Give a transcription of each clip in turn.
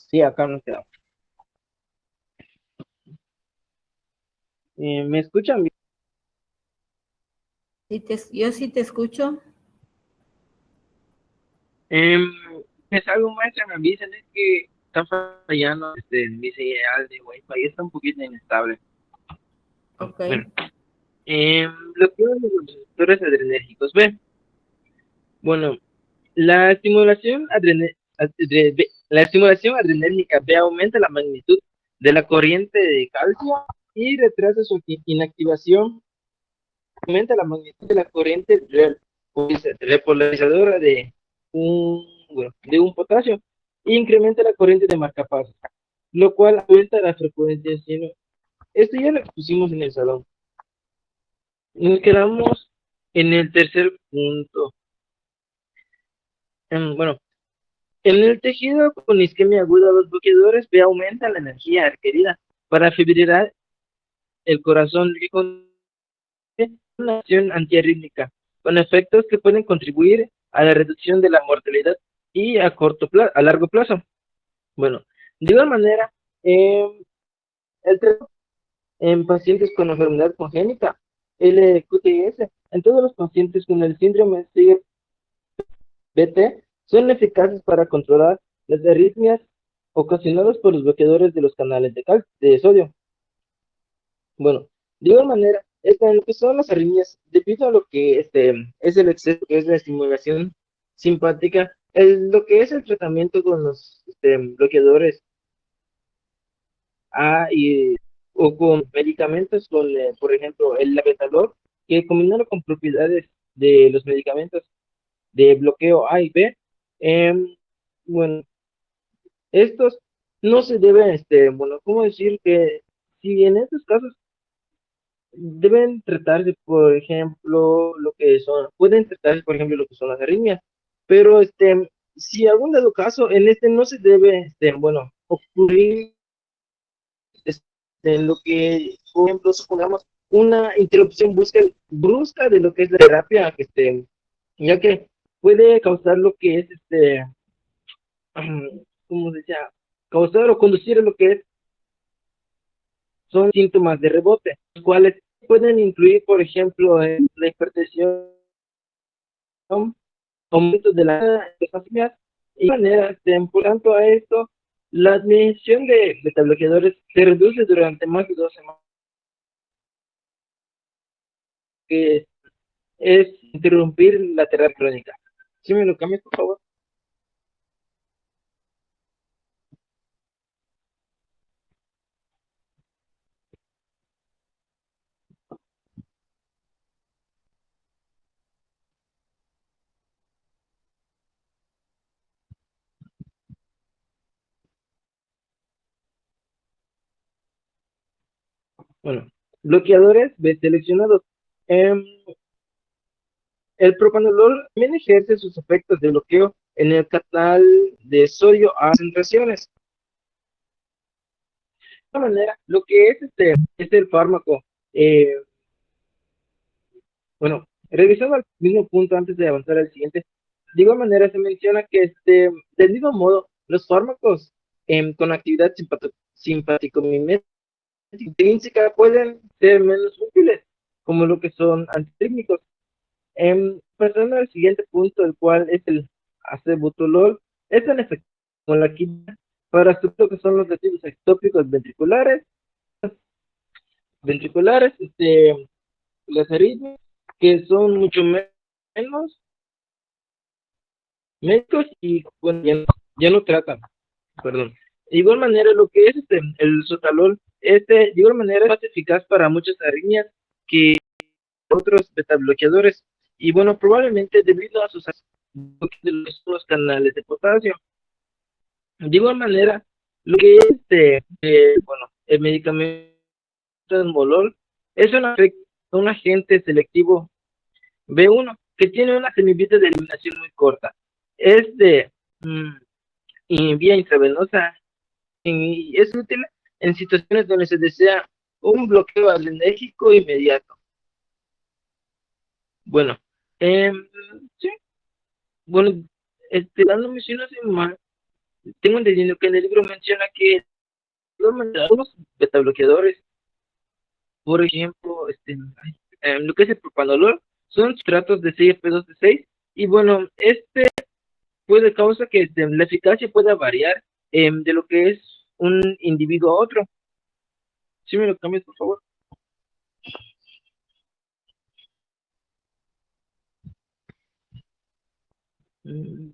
Sí, acá nos quedamos. ¿Me escuchan bien? Yo sí te escucho. Em, es algo más que me avisan, es que está fallando mi señal de Wi-Fi, está un poquito inestable. Ok. Bueno, bloqueo de los receptores adrenérgicos. Ve, bueno, la estimulación la estimulación adrenérgica B aumenta la magnitud de la corriente de calcio y retrasa su inactivación, aumenta la magnitud de la corriente repolarizadora de un potasio e incrementa la corriente de marcapasos, lo cual aumenta la frecuencia. Esto ya lo pusimos en el salón. Nos quedamos en el tercer punto. Bueno, en el tejido con isquemia aguda, los bloqueadores B aumentan la energía requerida para fibrilar el corazón, que contiene una acción antiarrítmica, con efectos que pueden contribuir a la reducción de la mortalidad y a largo plazo. Bueno, de igual manera, eh, el tratamiento en pacientes con enfermedad congénita, LQTS, en todos los pacientes con el síndrome CBT, son eficaces para controlar las arritmias ocasionadas por los bloqueadores de los canales de sodio. Bueno, de igual manera, en lo que son las arritmias, debido a lo que es el exceso, que es la estimulación simpática, lo que es el tratamiento con los bloqueadores o con medicamentos, por ejemplo, el labetalol, que combinado con propiedades de los medicamentos de bloqueo A y B, em, bueno, estos no se deben, bueno, ¿cómo decir que si en estos casos deben tratarse, por ejemplo, pueden tratarse, por ejemplo, lo que son las arritmias, pero si algún dado caso, en no se debe, bueno, ocurrir en lo que, por ejemplo, supongamos una interrupción brusca de lo que es la terapia, ya que puede causar lo que es, ¿cómo se decía? Causar o conducir a lo que son síntomas de rebote, los cuales pueden incluir, por ejemplo, la hipertensión, aumentos de las ansias y de manera, por tanto a esto, la admisión de beta-bloqueadores se reduce durante más de 2 semanas, que es interrumpir la terapia crónica. ¿Sí me lo cambias, por favor? Bueno, bloqueadores seleccionados. Em, el propanolol también ejerce sus efectos de bloqueo en el canal de sodio a concentraciones. De esta manera, lo que es el fármaco, eh, bueno, revisando el mismo punto antes de avanzar al siguiente, de igual manera se menciona que del mismo modo, los fármacos con actividad simpático-mimética intrínseca pueden ser menos útiles, como lo que son antitécnicos. Pasando al siguiente punto, el cual es el acebutolol, es tan efectivo como la quinina para lo que son los residuos ectópicos ventriculares, las arritmias, que son mucho menos médicos y bueno, ya no tratan, perdón. De igual manera, lo que es el sotalol, de igual manera es más eficaz para muchas arritmias que otros betabloqueadores. Y bueno, probablemente debido a sus de los canales de potasio. De igual manera, lo que es bueno, el medicamento Molol es un agente selectivo B1 que tiene una semivía de eliminación muy corta. Es de vía intravenosa y es útil en situaciones donde se desea un bloqueo adrenérgico inmediato. Bueno, sí, bueno, dándome si no soy mal, tengo entendido que en el libro menciona que algunos betabloqueadores, por ejemplo, lo que es el propanolol, son sustratos de 6F2D6, y bueno, puede causar que la eficacia pueda variar de lo que es un individuo a otro. Si me lo cambias, por favor. Mm,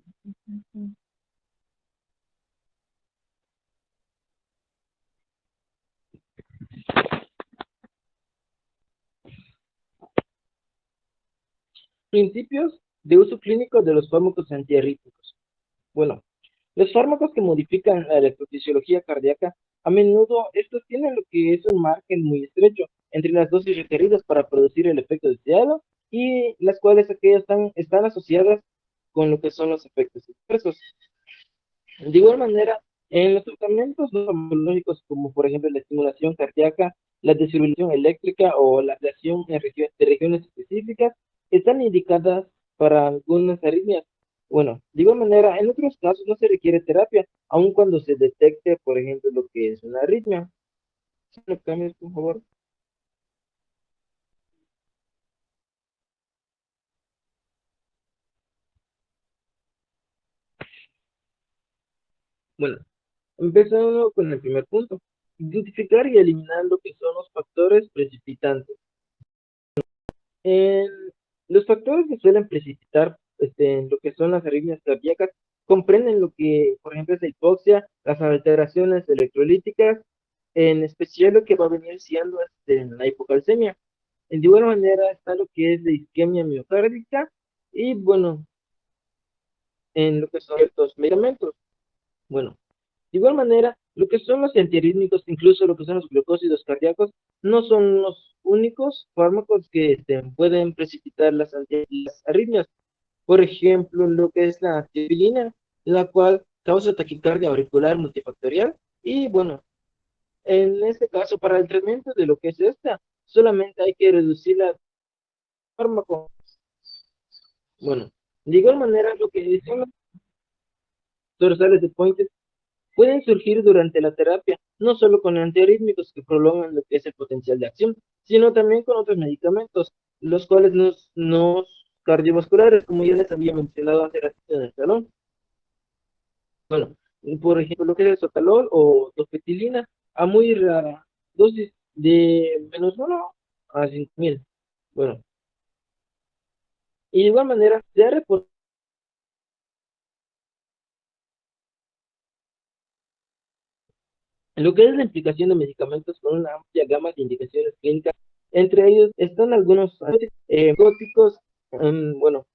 Principios de uso clínico de los fármacos antiarrítmicos. Bueno, los fármacos que modifican la electrofisiología cardíaca, a menudo estos tienen lo que es un margen muy estrecho entre las dosis requeridas para producir el efecto deseado y las cuales aquellas están asociadas con lo que son los efectos adversos. De igual manera, en los tratamientos no farmacológicos, como por ejemplo la estimulación cardíaca, la desfibrilación eléctrica o la ablación de regiones específicas, están indicadas para algunas arritmias. Bueno, de igual manera, en otros casos no se requiere terapia, aun cuando se detecte, por ejemplo, lo que es una arritmia. ¿Sí me lo cambias, por favor? Bueno, empezando con el primer punto. Identificar y eliminar lo que son los factores precipitantes. En los factores que suelen precipitar en lo que son las arritmias cardíacas comprenden lo que, por ejemplo, es la hipoxia, las alteraciones electrolíticas, en especial lo que va a venir siendo la hipocalcemia. De igual manera está lo que es la isquemia miocárdica y, bueno, en lo que son estos medicamentos. Bueno, de igual manera, lo que son los antiarrítmicos, incluso lo que son los glucósidos cardíacos, no son los únicos fármacos que pueden precipitar las arritmias. Por ejemplo, lo que es la tiripilina, la cual causa taquicardia auricular multifactorial. Y bueno, en este caso, para el tratamiento de lo que es esta, solamente hay que reducir la fármaco. Bueno, de igual manera, lo que son los dorsales de Pointes pueden surgir durante la terapia, no solo con antiarrítmicos que prolongan lo que es el potencial de acción, sino también con otros medicamentos, los cuales nos cardiovasculares, como ya les había mencionado hace ratito en el salón. Bueno, por ejemplo, lo que es el sotalol o dopetilina a muy rara dosis de -1 a 5.000. Bueno, y de igual manera se ha reportado lo que es la implicación de medicamentos con una amplia gama de indicaciones clínicas. Entre ellos están algunos antibióticos, bueno,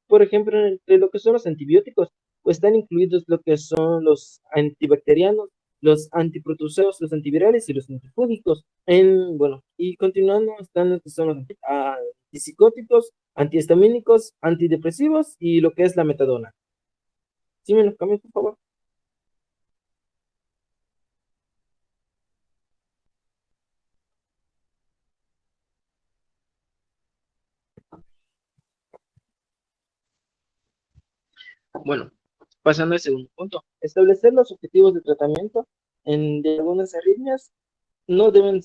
por ejemplo, entre lo que son los antibióticos, pues están incluidos lo que son los antibacterianos, los antiprotozoos, los antivirales y los antifúngicos. Bueno, y continuando están lo que son los antipsicóticos, antihistamínicos, antidepresivos y lo que es la metadona. ¿Sí me lo cambias, por favor? Bueno, pasando al segundo punto, establecer los objetivos de tratamiento de algunas arritmias no deben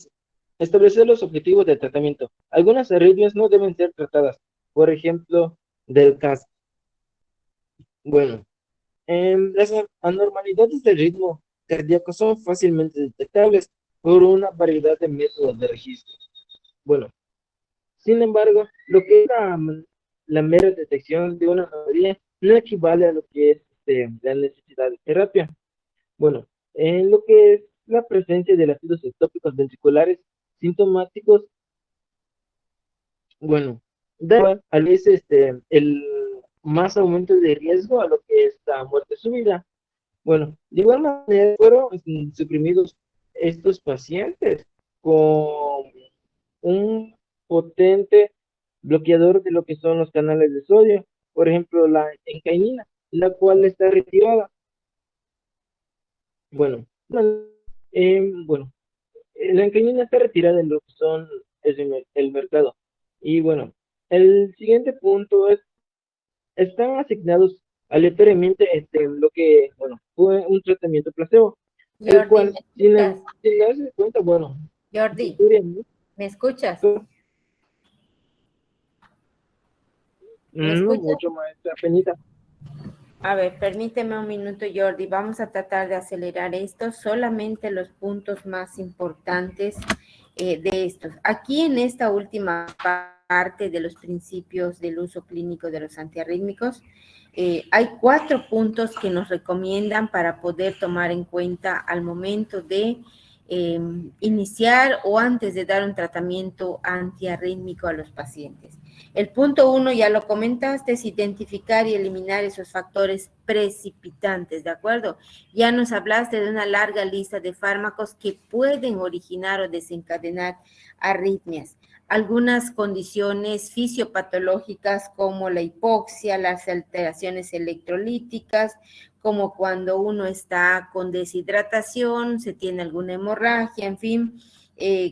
establecer los objetivos de tratamiento. Algunas arritmias no deben ser tratadas, por ejemplo, del caso. Bueno, las anormalidades del ritmo cardíaco son fácilmente detectables por una variedad de métodos de registro. Bueno, sin embargo, lo que es la mera detección de una anomalía no equivale a lo que es la necesidad de terapia. Bueno, en lo que es la presencia de latidos ectópicos ventriculares sintomáticos, bueno, da igual, a veces el más aumento de riesgo a lo que es la muerte súbita. Bueno, de igual manera fueron suprimidos estos pacientes con un potente bloqueador de lo que son los canales de sodio, por ejemplo, la encainina, la cual está retirada. Bueno, bueno, la encañona está retirada en lo que son el mercado. Y bueno, el siguiente punto es, están asignados aleatoriamente lo que, bueno, fue un tratamiento placebo, el Jordi, cual, ¿me sin, escuchas? sin darse cuenta, bueno, Jordi, historia, ¿no? ¿me escuchas? ¿Me No escuchas? mucho, maestra, penita. A ver, permíteme un minuto, Jordi. Vamos a tratar de acelerar esto, solamente los puntos más importantes de estos. Aquí en esta última parte de los principios del uso clínico de los antiarrítmicos, hay 4 puntos que nos recomiendan para poder tomar en cuenta al momento de iniciar o antes de dar un tratamiento antiarrítmico a los pacientes. El punto 1, ya lo comentaste, es identificar y eliminar esos factores precipitantes, ¿de acuerdo? Ya nos hablaste de una larga lista de fármacos que pueden originar o desencadenar arritmias. Algunas condiciones fisiopatológicas como la hipoxia, las alteraciones electrolíticas, como cuando uno está con deshidratación, se tiene alguna hemorragia, en fin,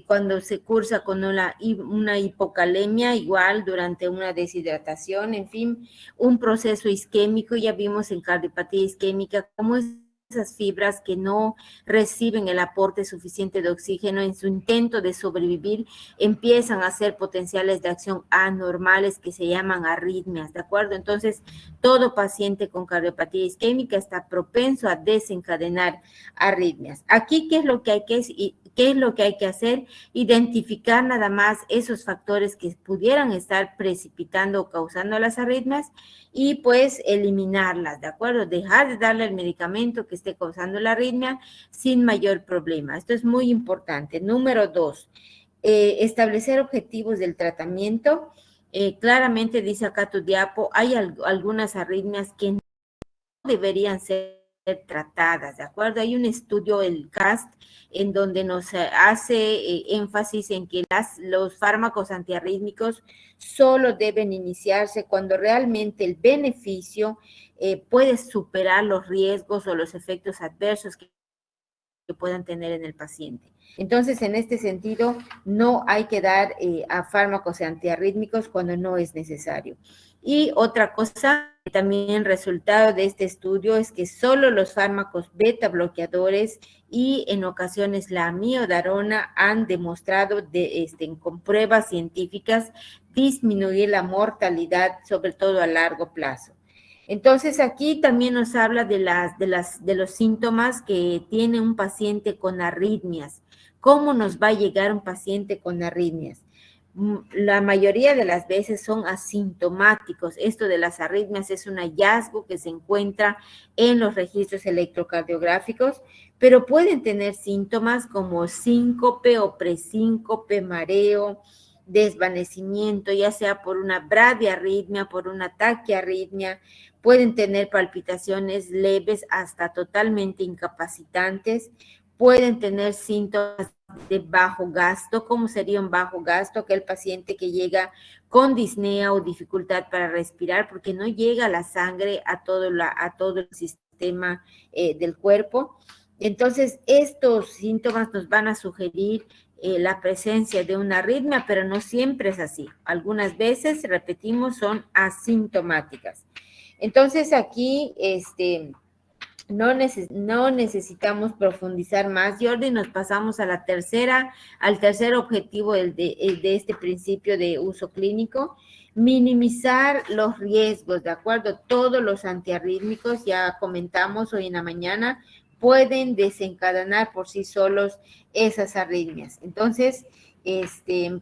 cuando se cursa con una hipocalemia, igual durante una deshidratación, en fin, un proceso isquémico, ya vimos en cardiopatía isquémica cómo esas fibras que no reciben el aporte suficiente de oxígeno en su intento de sobrevivir empiezan a ser potenciales de acción anormales que se llaman arritmias, ¿de acuerdo? Entonces, todo paciente con cardiopatía isquémica está propenso a desencadenar arritmias. Aquí, ¿qué es lo que hay que hacer? Identificar nada más esos factores que pudieran estar precipitando o causando las arritmias y pues eliminarlas, ¿de acuerdo? Dejar de darle el medicamento que esté causando la arritmia sin mayor problema. Esto es muy importante. Número 2, establecer objetivos del tratamiento. Claramente dice acá tu diapo, hay algunas arritmias que no deberían ser tratadas, ¿de acuerdo? Hay un estudio, el CAST, en donde nos hace énfasis en que los fármacos antiarrítmicos solo deben iniciarse cuando realmente el beneficio puede superar los riesgos o los efectos adversos que puedan tener en el paciente. Entonces, en este sentido, no hay que dar a fármacos antiarrítmicos cuando no es necesario. Y otra cosa, también resultado de este estudio es que solo los fármacos beta bloqueadores y en ocasiones la amiodarona han demostrado con pruebas científicas disminuir la mortalidad, sobre todo a largo plazo. Entonces, aquí también nos habla de los síntomas que tiene un paciente con arritmias. ¿Cómo nos va a llegar un paciente con arritmias? La mayoría de las veces son asintomáticos. Esto de las arritmias es un hallazgo que se encuentra en los registros electrocardiográficos, pero pueden tener síntomas como síncope o presíncope, mareo, desvanecimiento, ya sea por una bradiarritmia, por una taquiarritmia. Pueden tener palpitaciones leves hasta totalmente incapacitantes, pueden tener síntomas de bajo gasto. ¿Cómo sería un bajo gasto? Aquel paciente que llega con disnea o dificultad para respirar porque no llega la sangre a todo el sistema del cuerpo. Entonces, estos síntomas nos van a sugerir la presencia de una arritmia, pero no siempre es así. Algunas veces, repetimos, son asintomáticas. Entonces, aquí, no necesitamos profundizar más, Jordi, nos pasamos a al tercer objetivo de este principio de uso clínico, minimizar los riesgos, ¿de acuerdo? Todos los antiarrítmicos, ya comentamos hoy en la mañana, pueden desencadenar por sí solos esas arritmias. Entonces,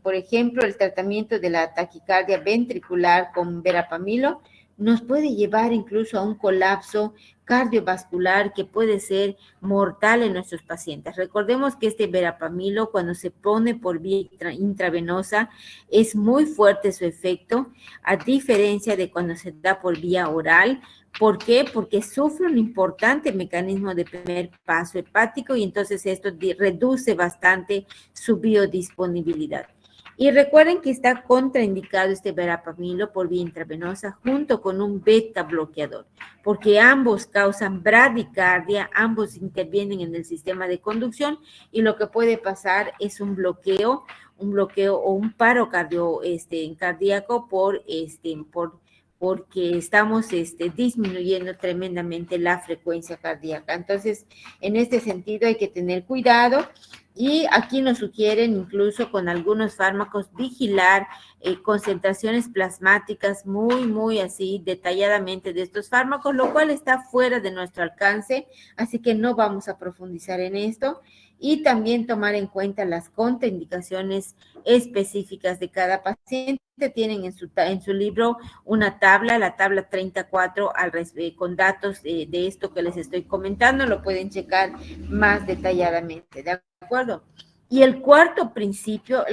por ejemplo, el tratamiento de la taquicardia ventricular con verapamilo nos puede llevar incluso a un colapso cardiovascular que puede ser mortal en nuestros pacientes. Recordemos que este verapamilo, cuando se pone por vía intravenosa, es muy fuerte su efecto, a diferencia de cuando se da por vía oral. ¿Por qué? Porque sufre un importante mecanismo de primer paso hepático y entonces esto reduce bastante su biodisponibilidad. Y recuerden que está contraindicado este verapamilo por vía intravenosa junto con un beta bloqueador, porque ambos causan bradicardia, ambos intervienen en el sistema de conducción y lo que puede pasar es un bloqueo o un paro cardíaco porque estamos disminuyendo tremendamente la frecuencia cardíaca. Entonces, en este sentido hay que tener cuidado. Y aquí nos sugieren incluso con algunos fármacos vigilar concentraciones plasmáticas muy así detalladamente de estos fármacos, lo cual está fuera de nuestro alcance, así que no vamos a profundizar en esto. Y también tomar en cuenta las contraindicaciones específicas de cada paciente. Tienen en su libro una tabla, la tabla 34, con datos de esto que les estoy comentando, lo pueden checar más detalladamente, ¿de acuerdo? Y el cuarto principio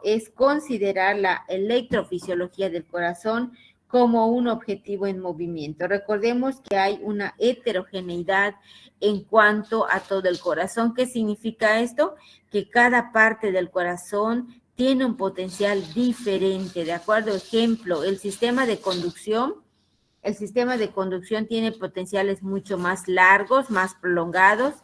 es considerar la electrofisiología del corazón como un objetivo en movimiento. Recordemos que hay una heterogeneidad en cuanto a todo el corazón. ¿Qué significa esto? Que cada parte del corazón tiene un potencial diferente, ¿de acuerdo? Ejemplo, el sistema de conducción tiene potenciales mucho más largos, más prolongados.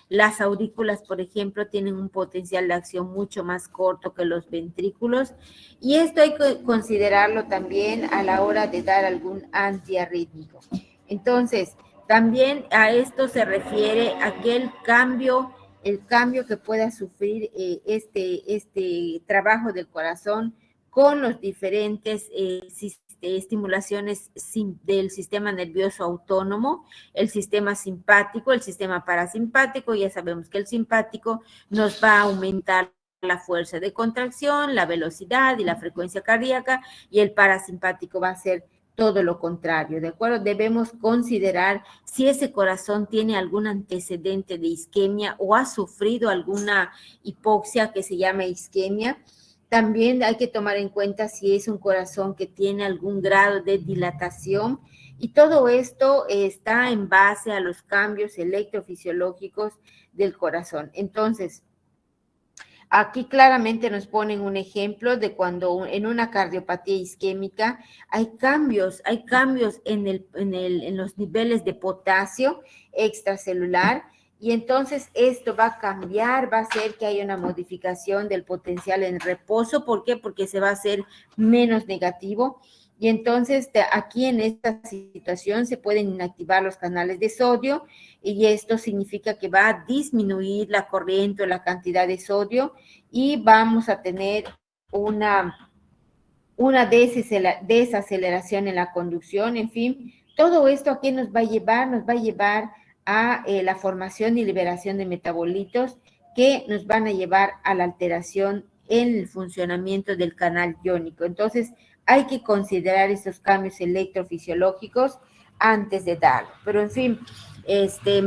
Las aurículas, por ejemplo, tienen un potencial de acción mucho más corto que los ventrículos. Y esto hay que considerarlo también a la hora de dar algún antiarrítmico. Entonces, también a esto se refiere aquel cambio, el cambio que pueda sufrir este trabajo del corazón con los diferentes estimulaciones del sistema nervioso autónomo, el sistema simpático, el sistema parasimpático. Ya sabemos que el simpático nos va a aumentar la fuerza de contracción, la velocidad y la frecuencia cardíaca, y el parasimpático va a ser todo lo contrario, ¿de acuerdo? Debemos considerar si ese corazón tiene algún antecedente de isquemia o ha sufrido alguna hipoxia que se llama isquemia. También hay que tomar en cuenta si es un corazón que tiene algún grado de dilatación, y todo esto está en base a los cambios electrofisiológicos del corazón. Entonces, aquí claramente nos ponen un ejemplo de cuando en una cardiopatía isquémica hay cambios en los niveles de potasio extracelular, y entonces esto va a cambiar, va a hacer que haya una modificación del potencial en reposo. ¿Por qué? Porque se va a hacer menos negativo. Y entonces aquí en esta situación se pueden inactivar los canales de sodio, y esto significa que va a disminuir la corriente o la cantidad de sodio, y vamos a tener una desaceleración en la conducción. En fin, todo esto aquí nos va a llevar a la formación y liberación de metabolitos que nos van a llevar a la alteración en el funcionamiento del canal iónico. Entonces, hay que considerar estos cambios electrofisiológicos antes de darlo. Pero en fin,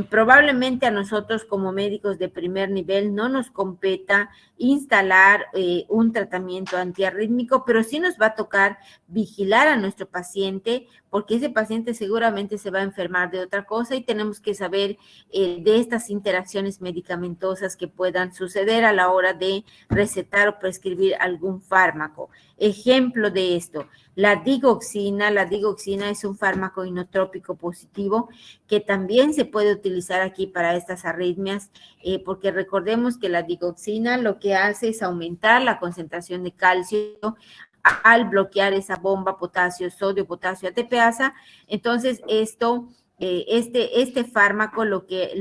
probablemente a nosotros como médicos de primer nivel no nos competa instalar un tratamiento antiarrítmico, pero sí nos va a tocar vigilar a nuestro paciente, porque ese paciente seguramente se va a enfermar de otra cosa, y tenemos que saber de estas interacciones medicamentosas que puedan suceder a la hora de recetar o prescribir algún fármaco. Ejemplo de esto, la digoxina es un fármaco inotrópico positivo que también se puede utilizar aquí para estas arritmias, porque recordemos que la digoxina lo que hace es aumentar la concentración de calcio al bloquear esa bomba potasio-sodio, potasio-ATPasa. Entonces, este fármaco lo que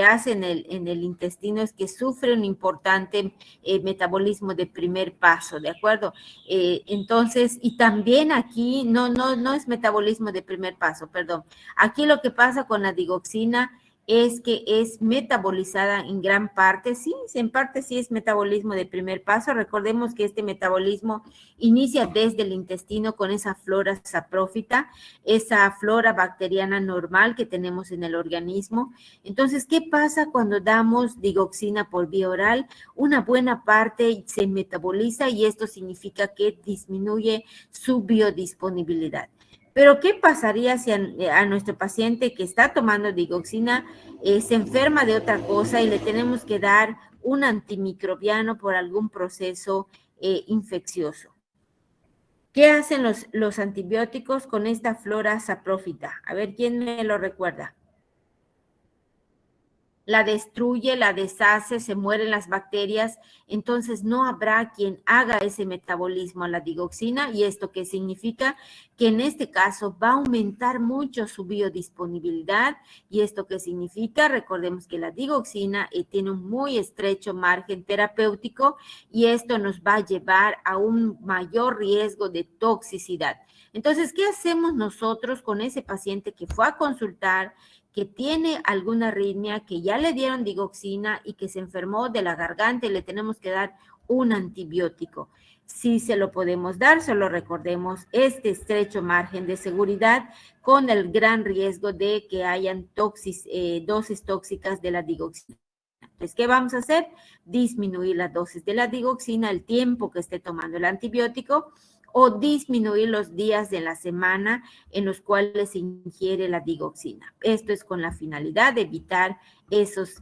hace en el intestino es que sufre un importante metabolismo de primer paso, ¿de acuerdo? Entonces, y también aquí no es metabolismo de primer paso, perdón. Aquí lo que pasa con la digoxina es que es metabolizada en gran parte, sí, en parte sí es metabolismo de primer paso. Recordemos que este metabolismo inicia desde el intestino con esa flora saprófita, esa flora bacteriana normal que tenemos en el organismo. Entonces, ¿qué pasa cuando damos digoxina por vía oral? Una buena parte se metaboliza, y esto significa que disminuye su biodisponibilidad. Pero, ¿qué pasaría si a nuestro paciente que está tomando digoxina se enferma de otra cosa y le tenemos que dar un antimicrobiano por algún proceso infeccioso? ¿Qué hacen los antibióticos con esta flora saprófita? A ver, ¿quién me lo recuerda? la destruye, la deshace, se mueren las bacterias, entonces no habrá quien haga ese metabolismo a la digoxina. ¿Y esto qué significa? Que en este caso va a aumentar mucho su biodisponibilidad. ¿Y esto qué significa? Recordemos que la digoxina tiene un muy estrecho margen terapéutico y esto nos va a llevar a un mayor riesgo de toxicidad. Entonces, ¿qué hacemos nosotros con ese paciente que fue a consultar, que tiene alguna arritmia, que ya le dieron digoxina y que se enfermó de la garganta y le tenemos que dar un antibiótico? Si se lo podemos dar, solo recordemos este estrecho margen de seguridad con el gran riesgo de que hayan dosis tóxicas de la digoxina. Entonces, ¿qué vamos a hacer? Disminuir la dosis de la digoxina, el tiempo que esté tomando el antibiótico, o disminuir los días de la semana en los cuales se ingiere la digoxina. Esto es con la finalidad de evitar esos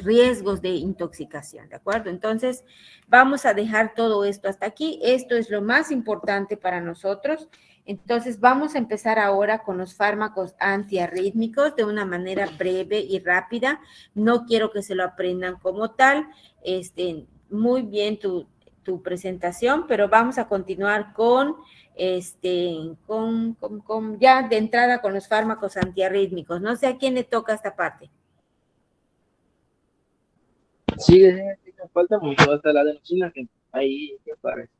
riesgos de intoxicación, ¿de acuerdo? Entonces, vamos a dejar todo esto hasta aquí. Esto es lo más importante para nosotros. Entonces, vamos a empezar ahora con los fármacos antiarrítmicos de una manera breve y rápida. No quiero que se lo aprendan como tal. Muy bien tu presentación, pero vamos a continuar con ya de entrada con los fármacos antiarrítmicos. No sé a quién le toca esta parte. Sigue, me falta mucho hasta la adenosina, que ahí que aparece.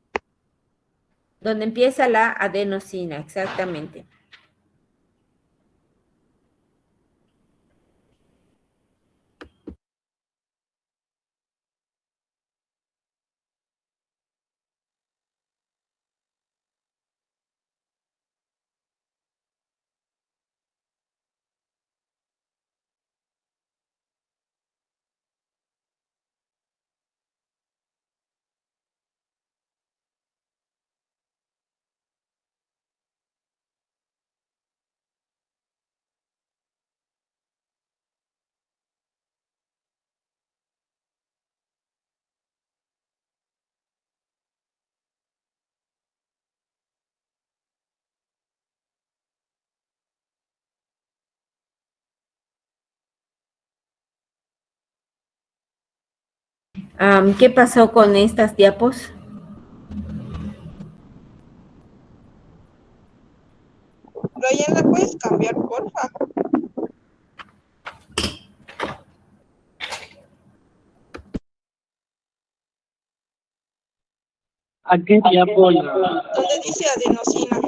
Donde empieza la adenosina, exactamente. ¿Qué pasó con estas diapos? Brian, ¿la puedes cambiar, porfa? ¿A qué diapo? ¿Dónde dice adenosina?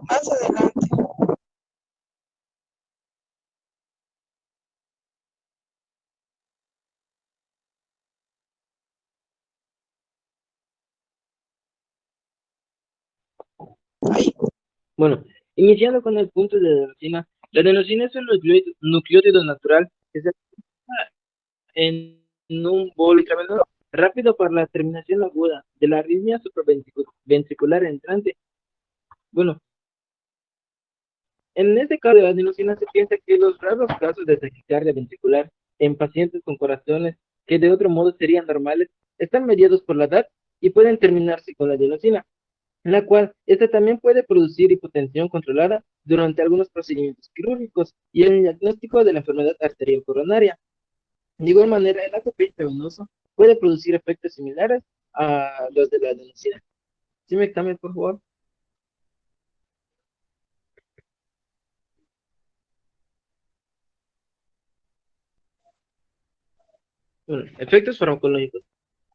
Más adelante. Ahí. Bueno, iniciando con el punto de adenosina. La adenosina es un nucleótido natural que se encuentra en un bolo intravenoso rápido para la terminación aguda de la arritmia supraventricular entrante. Bueno, en este caso de la adenosina se piensa que los raros casos de taquicardia ventricular en pacientes con corazones que de otro modo serían normales están mediados por la edad y pueden terminarse con la adenosina, la cual esta también puede producir hipotensión controlada durante algunos procedimientos quirúrgicos y en el diagnóstico de la enfermedad arterial coronaria. De igual manera, el ATP intravenoso puede producir efectos similares a los de la adenosina. ¿Sí me examen, por favor? Bueno, efectos farmacológicos.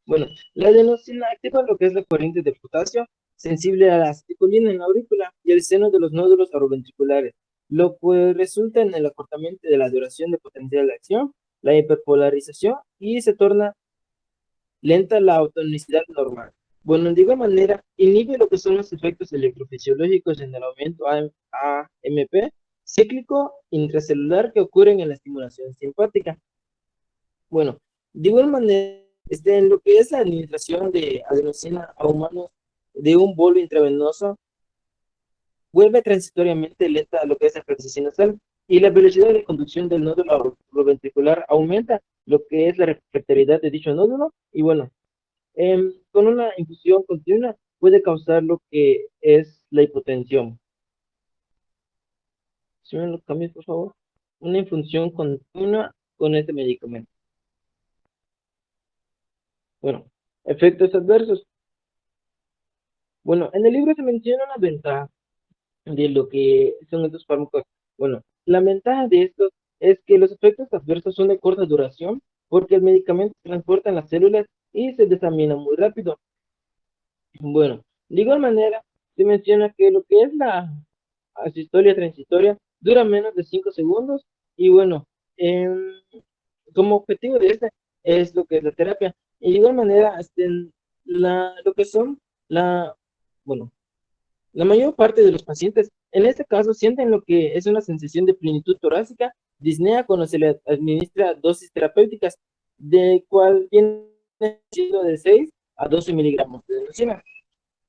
Bueno, la adenosina activa lo que es la corriente de potasio sensible a la acetilcolina en la aurícula y el seno de los nódulos oroventriculares, lo que resulta en el acortamiento de la duración de potencial de acción, la hiperpolarización y se torna lenta la autonomicidad normal. Bueno, de igual manera, inhibe lo que son los efectos electrofisiológicos en el aumento AMP cíclico intracelular que ocurren en la estimulación simpática. Bueno, de igual manera, en lo que es la administración de adenosina a humanos de un bolo intravenoso, vuelve transitoriamente lenta a lo que es la flexión nasal y la velocidad de conducción del nódulo ventricular aumenta lo que es la refractariedad de dicho nódulo, y bueno, con una infusión continua puede causar lo que es la hipotensión. Si me lo cambias, por favor. Una infusión continua con este medicamento. Bueno, efectos adversos. Bueno, en el libro se menciona una ventaja de lo que son estos fármacos. Bueno, la ventaja de estos es que los efectos adversos son de corta duración porque el medicamento se transporta en las células y se desamina muy rápido. Bueno, de igual manera, se menciona que lo que es la asistolia transitoria dura menos de 5 segundos y bueno, em, como objetivo de este es lo que es la terapia. Y de igual manera, lo que son la, bueno, la mayor parte de los pacientes, en este caso, sienten lo que es una sensación de plenitud torácica, disnea cuando se le administra dosis terapéuticas, de cual viene siendo de 6 a 12 miligramos de adenosina.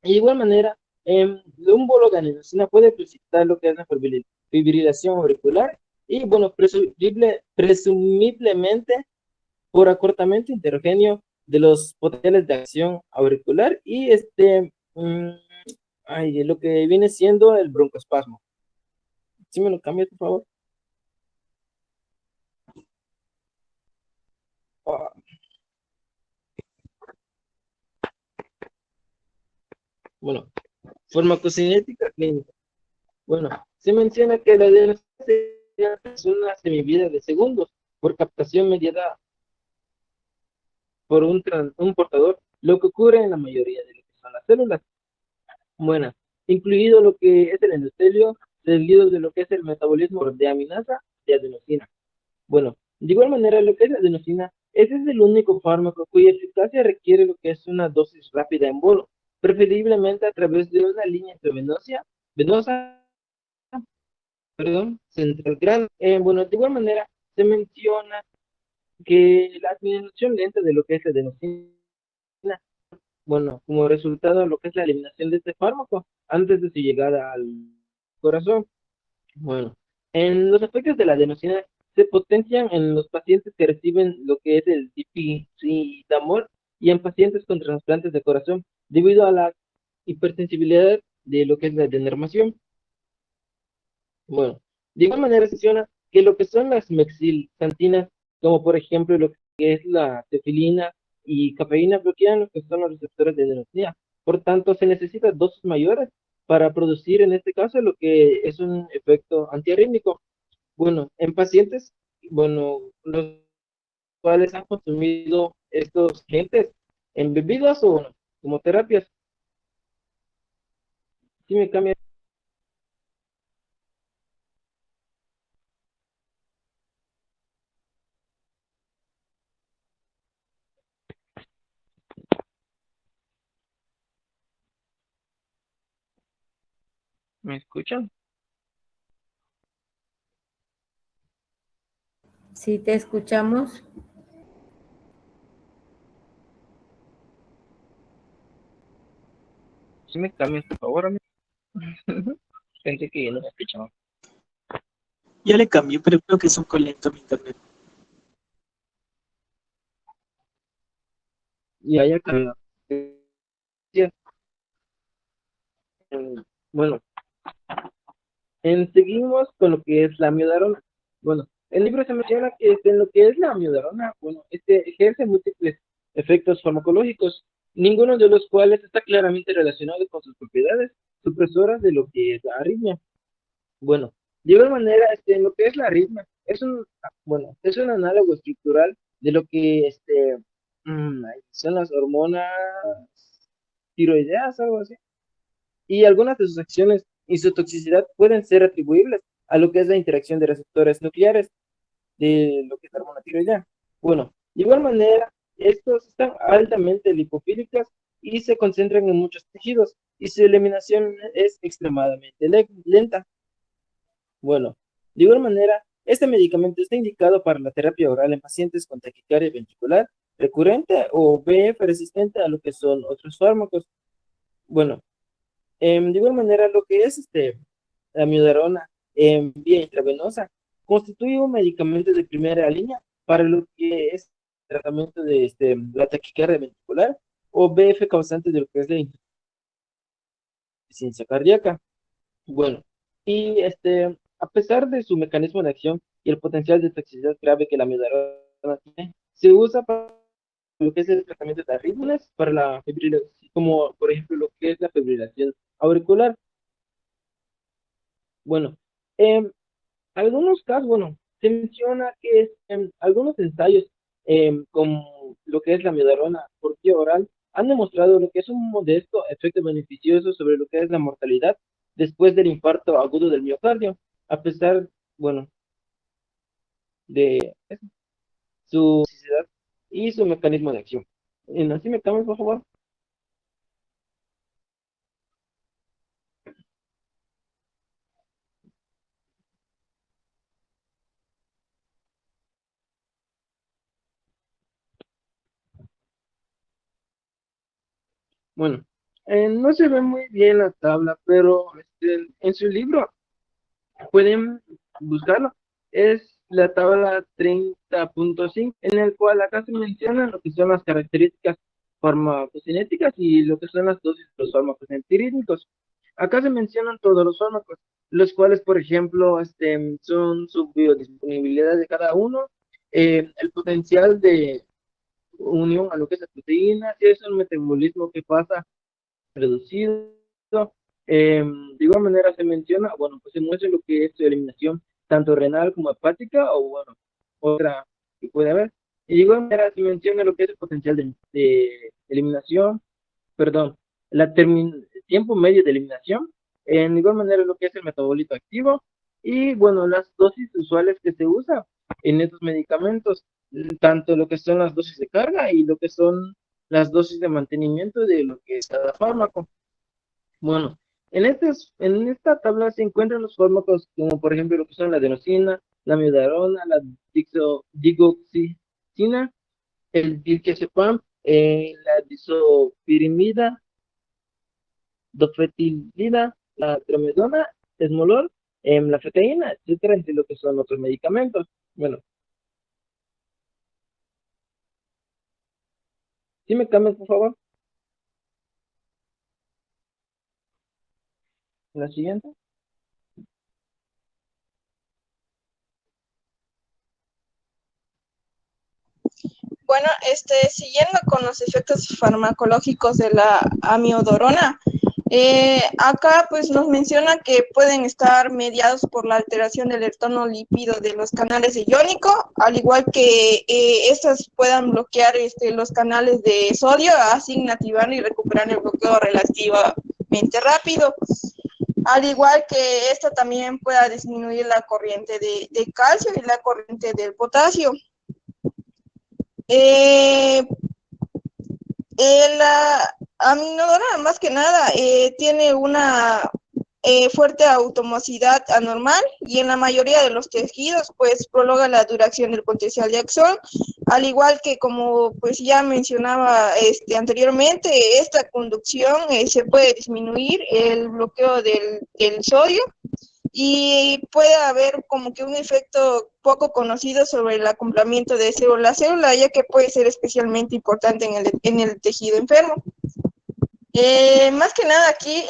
De igual manera, un bolo de adenosina puede precipitar lo que es la fibrilación auricular y, bueno, presumiblemente por acortamiento heterogéneo de los potenciales de acción auricular y lo que viene siendo el broncoespasmo. ¿Sí me lo cambias, por favor? Ah, bueno, farmacocinética clínica. Bueno, se menciona que la adenosina es una semivida de segundos por captación mediada por un portador, lo que ocurre en la mayoría de lo que son las células. Bueno, incluido lo que es el endotelio, seguido de lo que es el metabolismo de aminasa de adenosina. Bueno, de igual manera, lo que es la adenosina, ese es el único fármaco cuya eficacia requiere lo que es una dosis rápida en bolo, preferiblemente a través de una línea venosa, perdón, central grande. Bueno, de igual manera, se menciona que la administración lenta de lo que es la adenosina, bueno, como resultado de lo que es la eliminación de este fármaco antes de su llegada al corazón. Bueno, en los efectos de la adenosina se potencian en los pacientes que reciben lo que es el dipirocitamol y en pacientes con trasplantes de corazón debido a la hipersensibilidad de lo que es la denervación. Bueno, de igual manera se menciona que lo que son las mexilxantinas, como por ejemplo lo que es la tefilina y cafeína, bloquean lo que son los receptores de adenosina. Por tanto, se necesitan dosis mayores para producir en este caso lo que es un efecto antiarrítmico. Bueno, en pacientes, bueno, los cuales han consumido estos agentes en bebidas o bueno, como terapias, sí me cambia. ¿Me escuchan? Sí, te escuchamos. Sí me cambian, por favor, amigo. Pensé que no me escuchaban. Ya le cambié, pero creo que es un poco lento mi internet. Y haya cambiado. Bueno, seguimos con lo que es la amiodarona. Bueno, el libro se menciona que en lo que es la amiodarona, bueno, ejerce múltiples efectos farmacológicos, ninguno de los cuales está claramente relacionado con sus propiedades supresoras de lo que es la arritmia. Bueno, de igual manera, en lo que es la arritmia, es un análogo estructural de lo que son las hormonas tiroideas, algo así. Y algunas de sus acciones y su toxicidad pueden ser atribuibles a lo que es la interacción de receptores nucleares de lo que es la hormona tiroidea. Bueno, de igual manera, estos están altamente lipofílicas y se concentran en muchos tejidos y su eliminación es extremadamente lenta. Bueno, de igual manera, este medicamento está indicado para la terapia oral en pacientes con taquicardia ventricular recurrente o BF resistente a lo que son otros fármacos. Bueno, de igual manera, lo que es la amiodarona en vía intravenosa constituye un medicamento de primera línea para lo que es tratamiento de la taquicardia ventricular o BF causante de lo que es la insuficiencia cardíaca. Bueno, y a pesar de su mecanismo de acción y el potencial de toxicidad grave que la amiodarona tiene, se usa para lo que es el tratamiento de arritmias, para la fibrilación, como por ejemplo lo que es la fibrilación auricular. Bueno, en algunos casos, bueno, se menciona que algunos ensayos con lo que es la amiodarona por vía oral han demostrado lo que es un modesto efecto beneficioso sobre lo que es la mortalidad después del infarto agudo del miocardio, a pesar, bueno, de su toxicidad y su mecanismo de acción. Así me cambias, por favor. Bueno, no se ve muy bien la tabla, pero en su libro pueden buscarlo. Es la tabla 30.5, en el cual acá se mencionan lo que son las características farmacocinéticas y lo que son las dosis de los fármacos antirrítmicos. Acá se mencionan todos los fármacos, los cuales, por ejemplo, son su biodisponibilidad de cada uno, el potencial de unión a lo que es la proteína, si es un metabolismo que pasa reducido. De igual manera se menciona, bueno, pues se muestra lo que es su eliminación, tanto renal como hepática, o bueno, otra que puede haber. Y de igual manera se menciona lo que es el potencial de eliminación, perdón, tiempo medio de eliminación, en igual manera lo que es el metabolito activo, y bueno, las dosis usuales que se usa en estos medicamentos, tanto lo que son las dosis de carga y lo que son las dosis de mantenimiento de lo que es cada fármaco. Bueno, en esta tabla se encuentran los fármacos como por ejemplo lo que son la adenosina, la amiodarona, la digoxicina, el diltiazepam, la disopirimida, dofetilida, la trimedona, esmolol, la fecaína, etcétera, entre lo que son otros medicamentos. Bueno, si me cambias, por favor, la siguiente. Bueno, siguiendo con los efectos farmacológicos de la amiodarona, acá pues nos menciona que pueden estar mediados por la alteración del tono lípido de los canales de iónico, al igual que estas puedan bloquear los canales de sodio, así inactivar y recuperar el bloqueo relativamente rápido. Al igual que esta también pueda disminuir la corriente de calcio y la corriente del potasio. Eh, la aminodora, más que nada, tiene una fuerte automosidad anormal y en la mayoría de los tejidos, pues, prolonga la duración del potencial de acción, al igual que, como pues ya mencionaba anteriormente, esta conducción se puede disminuir el bloqueo del sodio y puede haber como que un efecto poco conocido sobre el acoplamiento de célula a célula, ya que puede ser especialmente importante en el tejido enfermo. Más que nada aquí,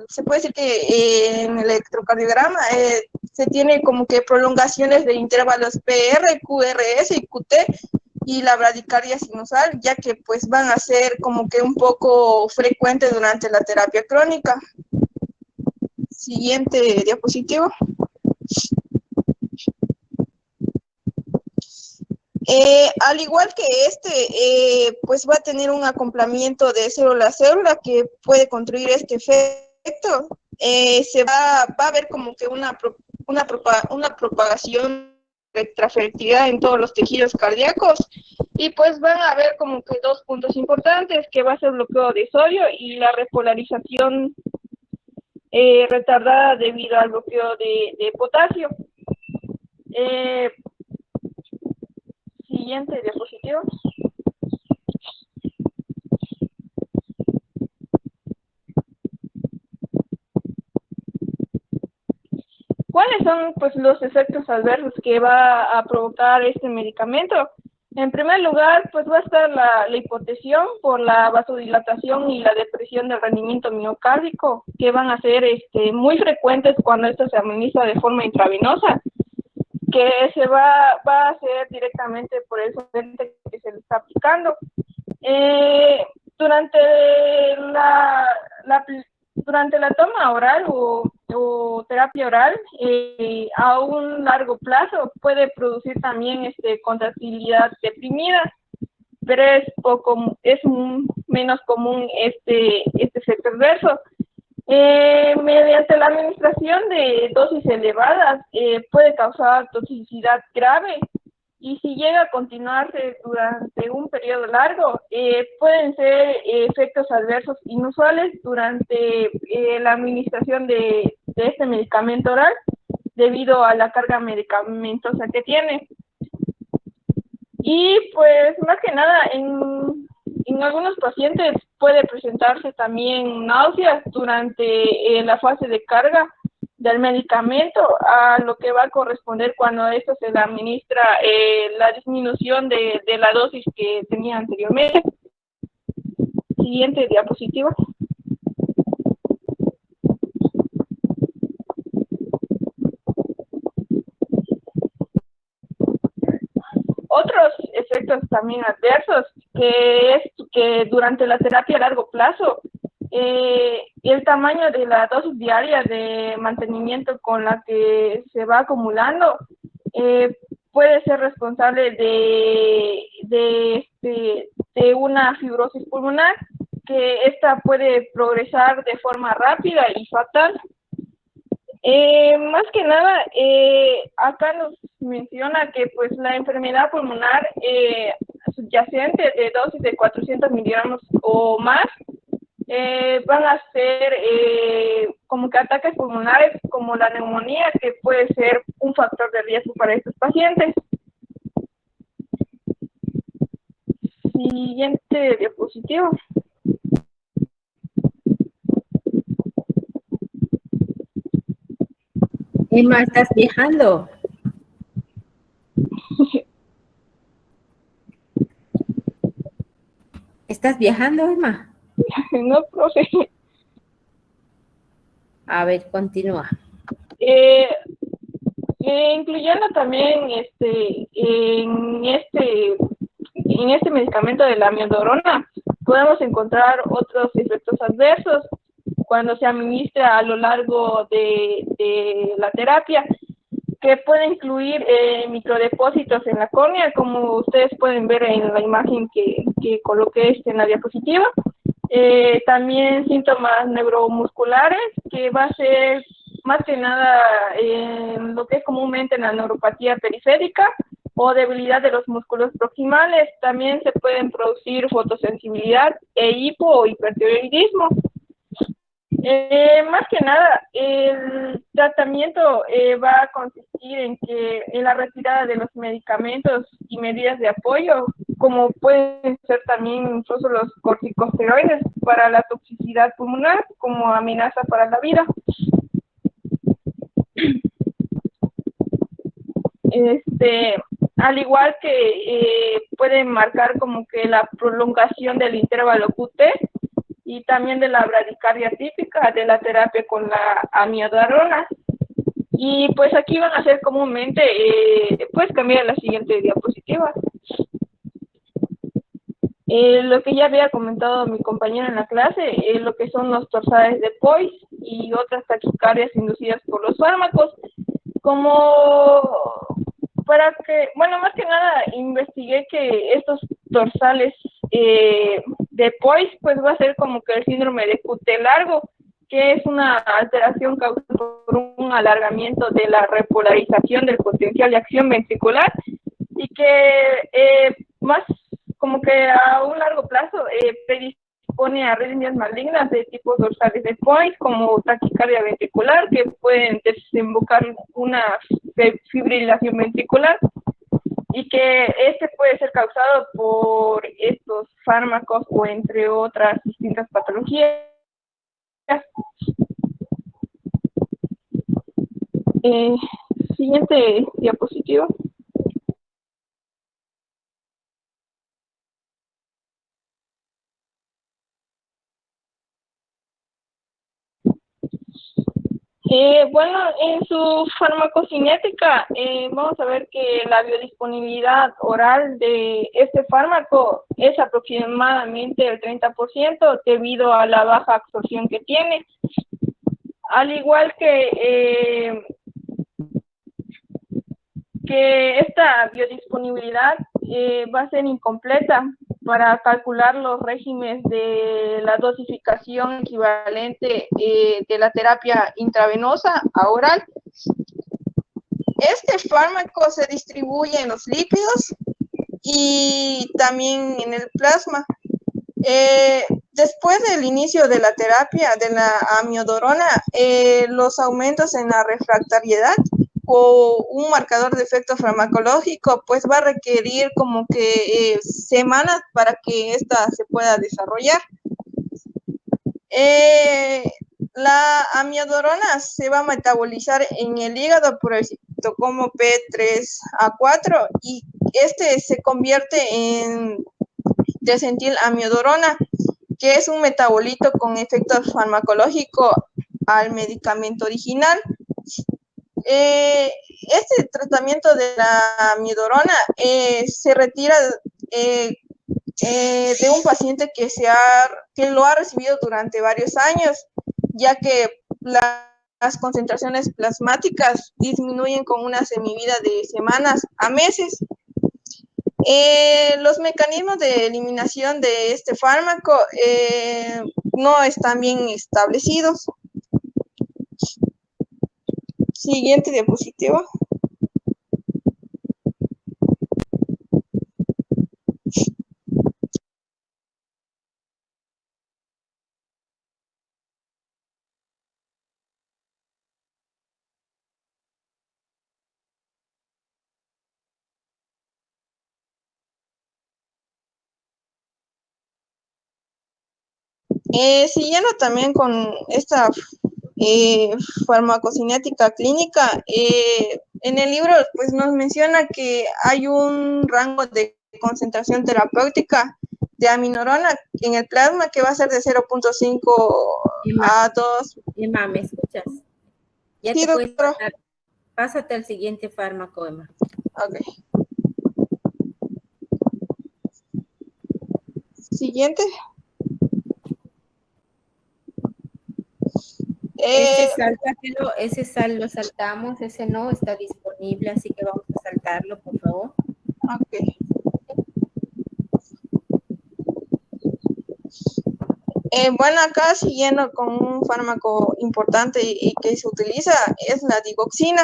se puede decir que en el electrocardiograma se tiene como que prolongaciones de intervalos PR, QRS y QT, y la bradicardia sinusal, ya que pues van a ser como que un poco frecuentes durante la terapia crónica. Siguiente diapositiva. Al igual que pues va a tener un acoplamiento de célula a célula que puede construir este efecto. Va a haber como que una propagación de transfertilidad en todos los tejidos cardíacos y pues van a haber como que dos puntos importantes, que va a ser el bloqueo de sodio y la repolarización retardada debido al bloqueo de potasio. Siguiente diapositiva. ¿Cuáles son pues los efectos adversos que va a provocar este medicamento? En primer lugar, pues va a estar la hipotensión por la vasodilatación y la depresión del rendimiento miocárdico, que van a ser muy frecuentes cuando esto se administra de forma intravenosa, que va a hacer directamente por el solvente que se le está aplicando. Durante durante la toma oral o terapia oral, a un largo plazo puede producir también contractilidad deprimida, pero es menos común este efecto adverso. Mediante la administración de dosis elevadas puede causar toxicidad grave, y si llega a continuarse durante un periodo largo, pueden ser efectos adversos inusuales durante la administración de este medicamento oral, debido a la carga medicamentosa que tiene. Y pues más que nada, en algunos pacientes puede presentarse también náuseas durante la fase de carga del medicamento, a lo que va a corresponder cuando esto se le administra la disminución de la dosis que tenía anteriormente. Siguiente diapositiva. Otros efectos también adversos, que es que durante la terapia a largo plazo, el tamaño de la dosis diaria de mantenimiento con la que se va acumulando puede ser responsable de una fibrosis pulmonar, que esta puede progresar de forma rápida y fatal. Más que nada, acá nos menciona que pues la enfermedad pulmonar subyacente de dosis de 400 miligramos o más van a ser como que ataques pulmonares como la neumonía, que puede ser un factor de riesgo para estos pacientes. Siguiente diapositiva. Emma, ¿estás viajando? ¿Estás viajando, Emma? No, profe. A ver, continúa. Incluyendo también en este medicamento de la amiodarona, podemos encontrar otros efectos adversos cuando se administra a lo largo de la terapia, que puede incluir microdepósitos en la córnea, como ustedes pueden ver en la imagen que coloqué en la diapositiva. También síntomas neuromusculares, que va a ser más que nada lo que es comúnmente la neuropatía periférica o debilidad de los músculos proximales. También se pueden producir fotosensibilidad e hipo o hipertiroidismo. Más que nada, el tratamiento va a consistir en la retirada de los medicamentos y medidas de apoyo, como pueden ser también incluso los corticosteroides para la toxicidad pulmonar como amenaza para la vida. Al igual que pueden marcar como que la prolongación del intervalo QT y también de la bradicardia típica de la terapia con la amiodarona. Y pues aquí van a ser comúnmente, puedes cambiar a la siguiente diapositiva. Lo que ya había comentado mi compañera en la clase, lo que son los torsades de POIS y otras taquicardias inducidas por los fármacos, como para que, bueno, más que nada investigué que estos dorsales de POIS, pues va a ser como que el síndrome de QT largo, que es una alteración causada por un alargamiento de la repolarización del potencial de acción ventricular, y que más como que a un largo plazo predispone a arritmias malignas de tipo dorsales de POIS, como taquicardia ventricular, que pueden desembocar una fibrilación ventricular, y que puede ser causado por estos fármacos o entre otras distintas patologías. Siguiente diapositiva. Bueno, en su farmacocinética vamos a ver que la biodisponibilidad oral de este fármaco es aproximadamente el 30% debido a la baja absorción que tiene. Al igual que esta biodisponibilidad va a ser incompleta para calcular los regímenes de la dosificación equivalente de la terapia intravenosa a oral. Este fármaco se distribuye en los lípidos y también en el plasma. Después del inicio de la terapia de la amiodarona, los aumentos en la refractariedad o un marcador de efecto farmacológico, pues va a requerir como que semanas para que ésta se pueda desarrollar. La amiodarona se va a metabolizar en el hígado por el citocromo P3A4 y este se convierte en desentil-amiodarona, que es un metabolito con efecto farmacológico al medicamento original. Este tratamiento de la amiodarona se retira de un paciente que lo ha recibido durante varios años, ya que las concentraciones plasmáticas disminuyen con una semivida de semanas a meses. Los mecanismos de eliminación de este fármaco no están bien establecidos. Siguiente diapositiva. Siguiendo también con esta farmacocinética clínica, en el libro pues nos menciona que hay un rango de concentración terapéutica de amiodarona en el plasma que va a ser de 0.5 a 2. Emma, ¿me escuchas? Ya Sí, te puedes doctora. pasar. Pásate al siguiente fármaco, Emma. Ok. Siguiente. Sáltatelo, lo saltamos, ese no está disponible, así que vamos a saltarlo, por favor. Ok. Bueno, acá siguiendo con un fármaco importante y que se utiliza es la digoxina.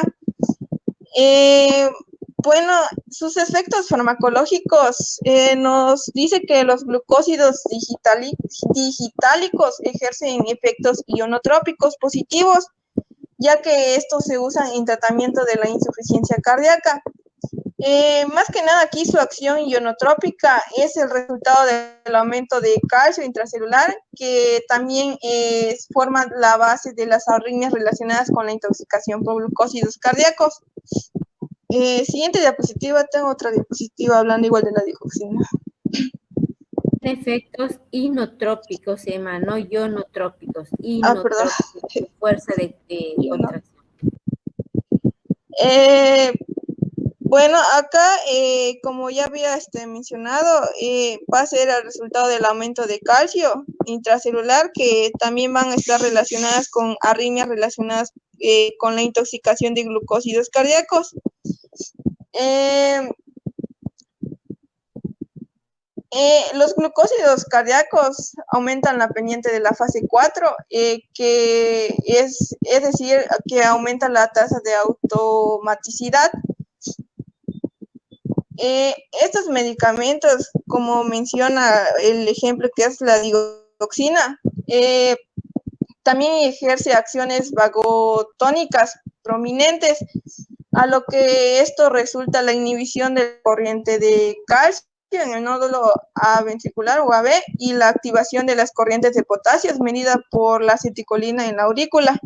Bueno, sus efectos farmacológicos nos dice que los glucósidos digitálicos ejercen efectos ionotrópicos positivos, ya que estos se usan en tratamiento de la insuficiencia cardíaca. Más que nada aquí su acción ionotrópica es el resultado del aumento de calcio intracelular, que también forma la base de las arritmias relacionadas con la intoxicación por glucósidos cardíacos. Siguiente diapositiva, tengo otra diapositiva hablando igual de la digoxina. Efectos inotrópicos, Emma, no ionotrópicos, Perdón. fuerza de contracción. Bueno, acá, como ya había mencionado, va a ser el resultado del aumento de calcio intracelular, que también van a estar relacionadas con arritmias relacionadas con la intoxicación de glucósidos cardíacos. Los glucósidos cardíacos aumentan la pendiente de la fase 4, que es decir, que aumenta la tasa de automaticidad. Estos medicamentos, como menciona el ejemplo que es la digoxina, también ejerce acciones vagotónicas prominentes, a lo que esto resulta la inhibición de la corriente de calcio en el nódulo ventricular o AB y la activación de las corrientes de potasio medida por la aceticolina en la aurícula.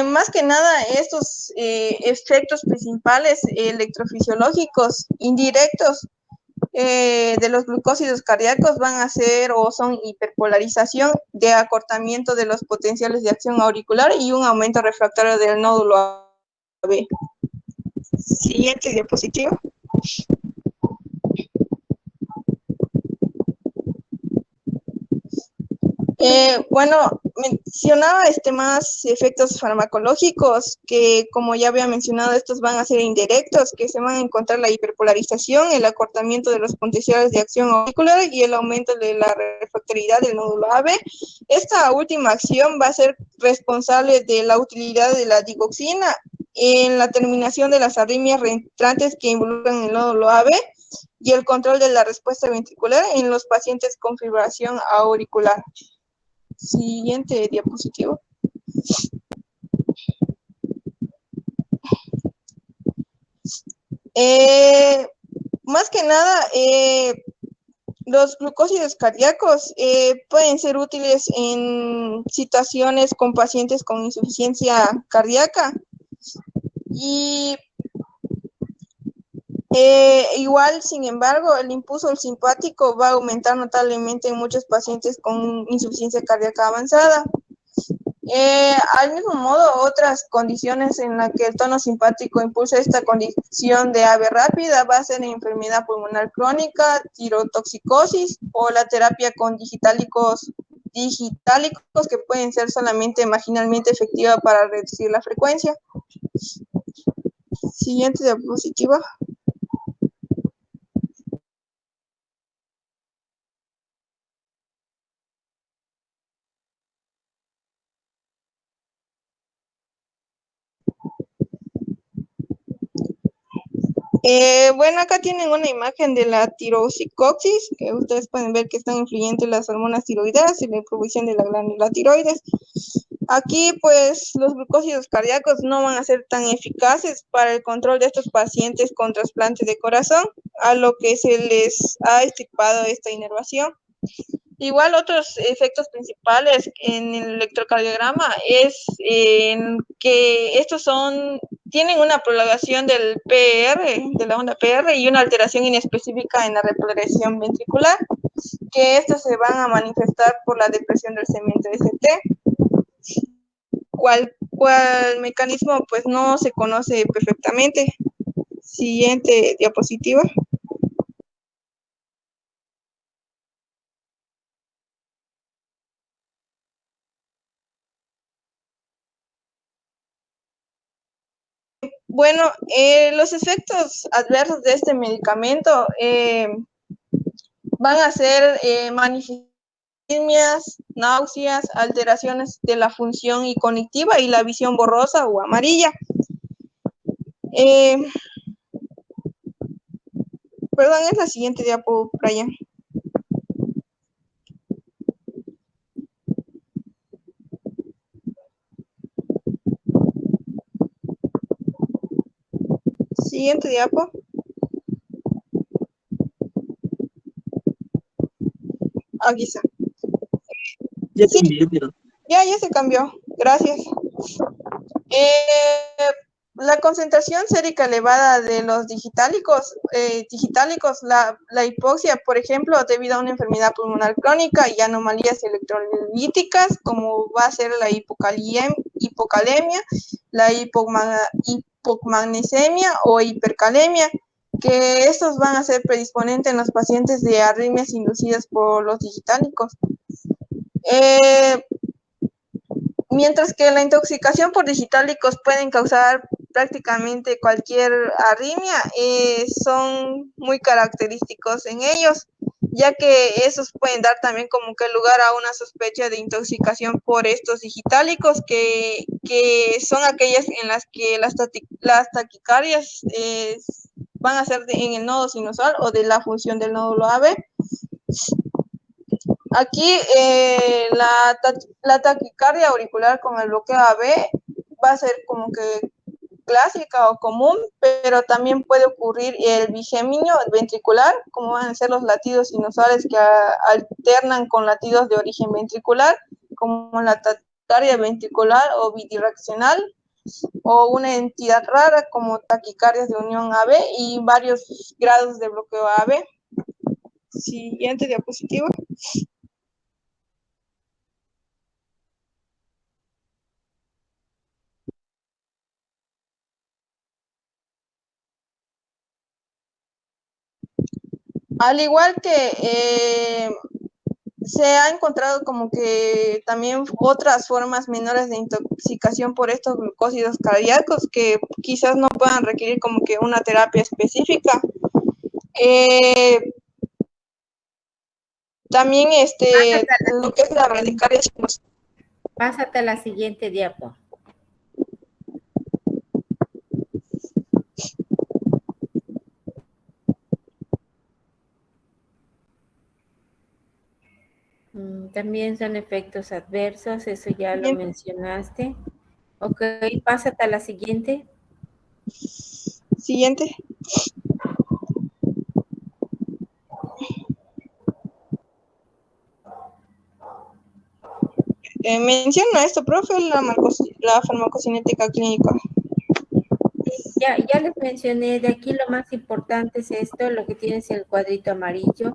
Más que nada, estos efectos principales electrofisiológicos indirectos de los glucósidos cardíacos van a ser o son hiperpolarización de acortamiento de los potenciales de acción auricular y un aumento refractario del nódulo AB. Siguiente diapositiva. Bueno, mencionaba más efectos farmacológicos que, como ya había mencionado, estos van a ser indirectos, que se van a encontrar la hiperpolarización, el acortamiento de los potenciales de acción auricular y el aumento de la refractoriedad del nódulo AB. Esta última acción va a ser responsable de la utilidad de la digoxina en la terminación de las arritmias reentrantes que involucran el nódulo AB y el control de la respuesta ventricular en los pacientes con fibración auricular. Siguiente diapositiva. Más que nada, los glucósidos cardíacos pueden ser útiles en situaciones con pacientes con insuficiencia cardíaca y igual, sin embargo, el impulso simpático va a aumentar notablemente en muchos pacientes con insuficiencia cardíaca avanzada. Al mismo modo, otras condiciones en las que el tono simpático impulsa esta condición de AVE rápida va a ser enfermedad pulmonar crónica, tirotoxicosis o la terapia con digitálicos que pueden ser solamente marginalmente efectiva para reducir la frecuencia. Siguiente diapositiva. Bueno, acá tienen una imagen de la tiroxicosis, que ustedes pueden ver que están influyentes las hormonas tiroideas y la producción de la glándula tiroides. Aquí, pues, los glucósidos cardíacos no van a ser tan eficaces para el control de estos pacientes con trasplante de corazón, a lo que se les ha extirpado esta inervación. Igual otros efectos principales en el electrocardiograma es que estos tienen una prolongación del PR, de la onda PR, y una alteración inespecífica en la reprogresión ventricular, que estos se van a manifestar por la depresión del segmento ST. ¿Cuál mecanismo? Pues no se conoce perfectamente. Siguiente diapositiva. Bueno, los efectos adversos de este medicamento van a ser manifestaciones, náuseas, alteraciones de la función y cognitiva y la visión borrosa o amarilla. Perdón, es la siguiente diapo, Brian. Siguiente diapo. Aquí está. Ya Sí, te envié, pero ya se cambió. Gracias. La concentración sérica elevada de los digitálicos, la hipoxia, por ejemplo, debido a una enfermedad pulmonar crónica y anomalías electrolíticas, como va a ser la hipocalemia, la hipomagnesemia o hipercalemia, que estos van a ser predisponentes en los pacientes de arritmias inducidas por los digitálicos. Mientras que la intoxicación por digitálicos pueden causar prácticamente cualquier arritmia, son muy característicos en ellos, ya que esos pueden dar también como que lugar a una sospecha de intoxicación por estos digitálicos, que son aquellas en las que las taquicardias van a ser en el nodo sinusal o de la función del nódulo AB. Aquí la taquicardia auricular con el bloqueo AB va a ser como que clásica o común, pero también puede ocurrir el bigeminio ventricular, como van a ser los latidos sinusales que alternan con latidos de origen ventricular, como la taquicardia ventricular o bidireccional, o una entidad rara como taquicardias de unión AB y varios grados de bloqueo AB. Siguiente diapositiva. Al igual que se ha encontrado como que también otras formas menores de intoxicación por estos glucósidos cardíacos que quizás no puedan requerir como que una terapia específica. También lo que es la radicaria. Pásate a la siguiente diapo. También son efectos adversos, eso ya lo mencionaste. Ok, pásate a la siguiente. Siguiente. Menciona esto, profe, la farmacocinética clínica. Ya les mencioné, de aquí lo más importante es esto, lo que tienes en el cuadrito amarillo.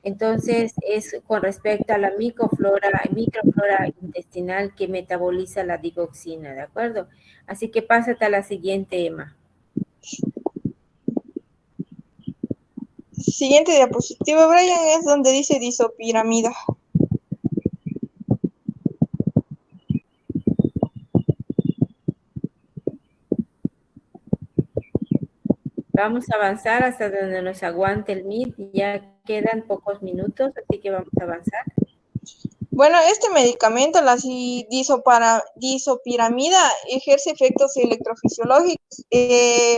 Entonces, es con respecto a la microflora intestinal que metaboliza la digoxina, ¿de acuerdo? Así que pásate a la siguiente, Emma. Siguiente diapositiva, Brian, es donde dice disopiramida. Vamos a avanzar hasta donde nos aguante el MIT, ya quedan pocos minutos, así que vamos a avanzar. Bueno, este medicamento, la disopiramida, ejerce efectos electrofisiológicos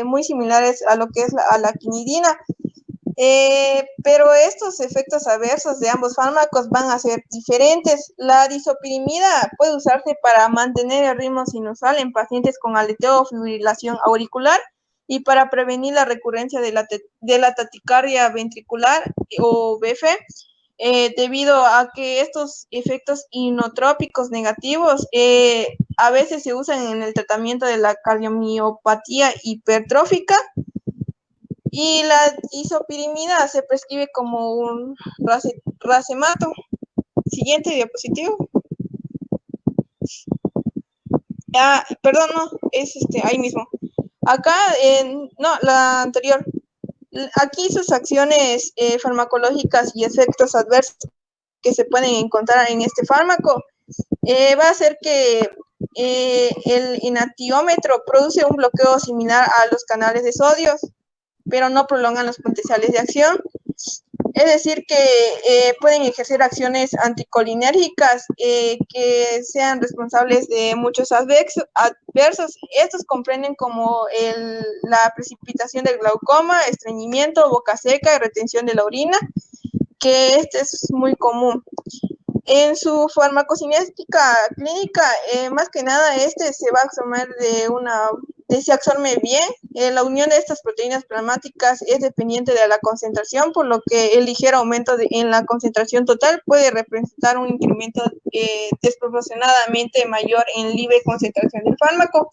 muy similares a lo que es a la quinidina, pero estos efectos adversos de ambos fármacos van a ser diferentes. La disopiramida puede usarse para mantener el ritmo sinusal en pacientes con aleteo o fibrilación auricular y para prevenir la recurrencia de la taquicardia ventricular o BF. Debido a que estos efectos inotrópicos negativos a veces se usan en el tratamiento de la cardiomiopatía hipertrófica, y la disopiramida se prescribe como un racemato. Siguiente diapositiva. Perdón, no, es ahí mismo. Acá, no, la anterior. Aquí sus acciones farmacológicas y efectos adversos que se pueden encontrar en este fármaco va a hacer que el enantiómetro produce un bloqueo similar a los canales de sodio, pero no prolongan los potenciales de acción. Es decir, que pueden ejercer acciones anticolinérgicas que sean responsables de muchos adversos. Estos comprenden como la precipitación del glaucoma, estreñimiento, boca seca y retención de la orina, que este es muy común. En su farmacocinética clínica, más que nada, se va a absorber se absorbe bien. La unión de estas proteínas plasmáticas es dependiente de la concentración, por lo que el ligero aumento en la concentración total puede representar un incremento desproporcionadamente mayor en libre concentración del fármaco.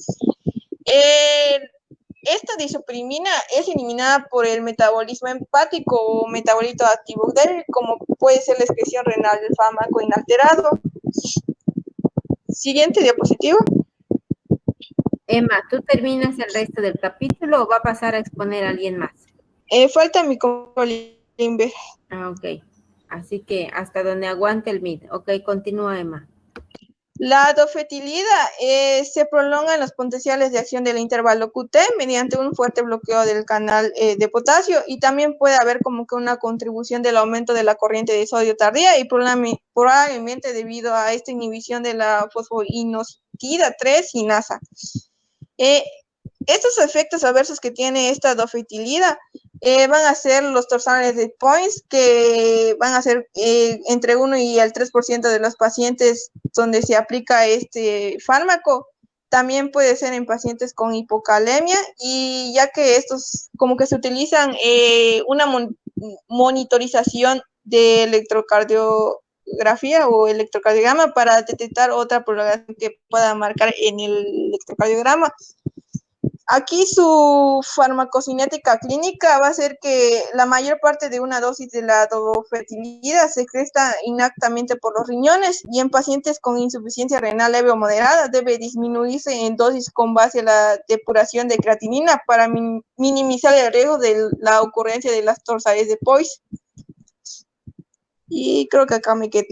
Esta disoprimina es eliminada por el metabolismo hepático o metabolito activo débil, como puede ser la excreción renal del fármaco inalterado. Siguiente diapositiva. Emma, ¿tú terminas el resto del capítulo o va a pasar a exponer a alguien más? Falta mi colimbe. Ok. Así que hasta donde aguante el MIT. Ok, continúa, Emma. La dofetilida se prolonga en los potenciales de acción del intervalo QT mediante un fuerte bloqueo del canal de potasio, y también puede haber como que una contribución del aumento de la corriente de sodio tardía y probablemente debido a esta inhibición de la fosfoinositida 3 sinasa. Estos efectos adversos que tiene esta dofetilida van a ser los torsades de points, que van a ser entre 1 y el 3% de los pacientes donde se aplica este fármaco. También puede ser en pacientes con hipocalemia, y ya que estos como que se utilizan una monitorización de electrocardiografía o electrocardiograma para detectar otra prolongación que pueda marcar en el electrocardiograma. Aquí su farmacocinética clínica va a ser que la mayor parte de una dosis de la dobufertilida se excreta inactamente por los riñones y en pacientes con insuficiencia renal leve o moderada debe disminuirse en dosis con base a la depuración de creatinina para minimizar el riesgo de la ocurrencia de las torsades de Poise. Y creo que acá me quedé.